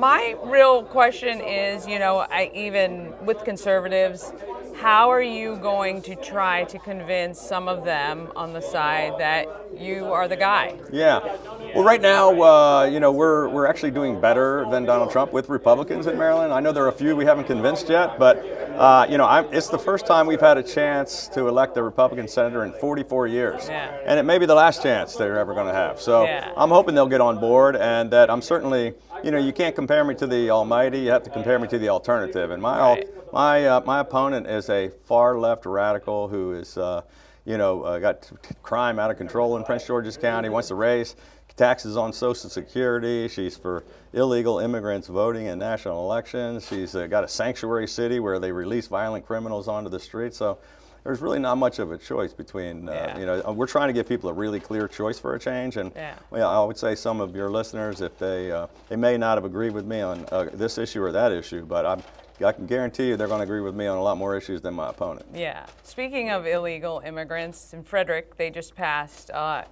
my real question is, even with conservatives, how are you going to try to convince some of them on the side that you are the guy? Yeah. Well, right now, we're actually doing better than Donald Trump with Republicans in Maryland. I know there are a few we haven't convinced yet, but it's the first time we've had a chance to elect a Republican senator in 44 years, Yeah. and it may be the last chance they're ever going to have. So Yeah. I'm hoping they'll get on board, and that I'm certainly, you can't compare me to the almighty. You have to compare me to the alternative. And Right. my opponent is a far left radical who is. Got crime out of control in Prince George's County, wants to raise taxes on Social Security. She's for illegal immigrants voting in national elections. She's got a sanctuary city where they release violent criminals onto the street. So there's really not much of a choice between, we're trying to give people a really clear choice for a change. And I would say some of your listeners, if they may not have agreed with me on this issue or that issue, but I can guarantee you they're going to agree with me on a lot more issues than my opponent. Yeah. Speaking of illegal immigrants, in Frederick, they just passed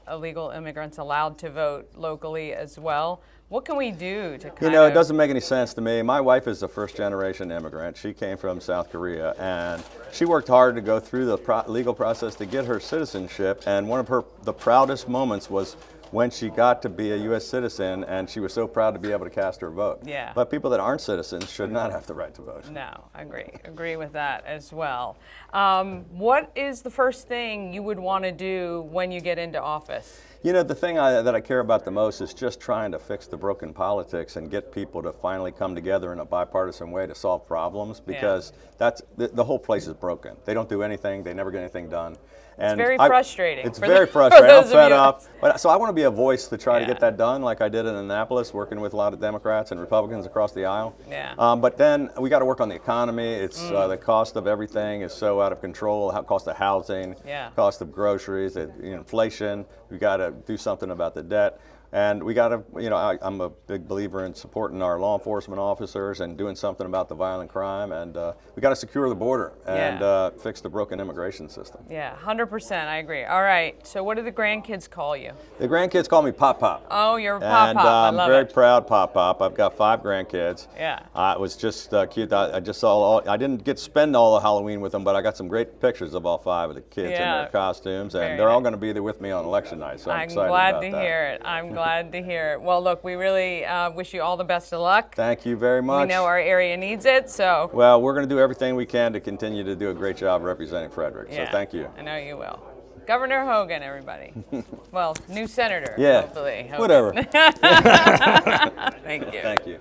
illegal immigrants allowed to vote locally as well. What can we do to it doesn't make any sense to me. My wife is a first-generation immigrant. She came from South Korea, and she worked hard to go through the legal process to get her citizenship. And one of the proudest moments was when she got to be a U.S. citizen, and she was so proud to be able to cast her vote. Yeah. But people that aren't citizens should not have the right to vote. No, I agree with that as well. What is the first thing you would want to do when you get into office? The thing that I care about the most is just trying to fix the broken politics and get people to finally come together in a bipartisan way to solve problems, because that's the whole place is broken. They don't do anything. They never get anything done. And it's very frustrating. It's very frustrating. I'm fed up. So I want to be a voice to try to get that done, like I did in Annapolis, working with a lot of Democrats and Republicans across the aisle. Yeah. But then we got to work on the economy. It's the cost of everything is so out of control. Cost of housing, cost of groceries, inflation. We got to do something about the debt. And we got to, I'm a big believer in supporting our law enforcement officers and doing something about the violent crime. And we got to secure the border and fix the broken immigration system. Yeah, 100%. I agree. All right. So what do the grandkids call you? The grandkids call me Pop Pop. Oh, you're Pop Pop. And I'm very proud Pop Pop. I've got 5 grandkids. Yeah. It was just cute. I just saw I didn't get to spend all of Halloween with them, but I got some great pictures of all 5 of the kids in their costumes. And they're all going to be there with me on election night. So I'm excited about that. I'm glad to hear it. I'm glad to hear it. Well, look, we really wish you all the best of luck. Thank you very much. We know our area needs it, so. Well, we're going to do everything we can to continue to do a great job representing Frederick. So thank you. I know you will. Governor Hogan, everybody. Well, new senator, yeah. hopefully. Whatever. Thank you. Thank you.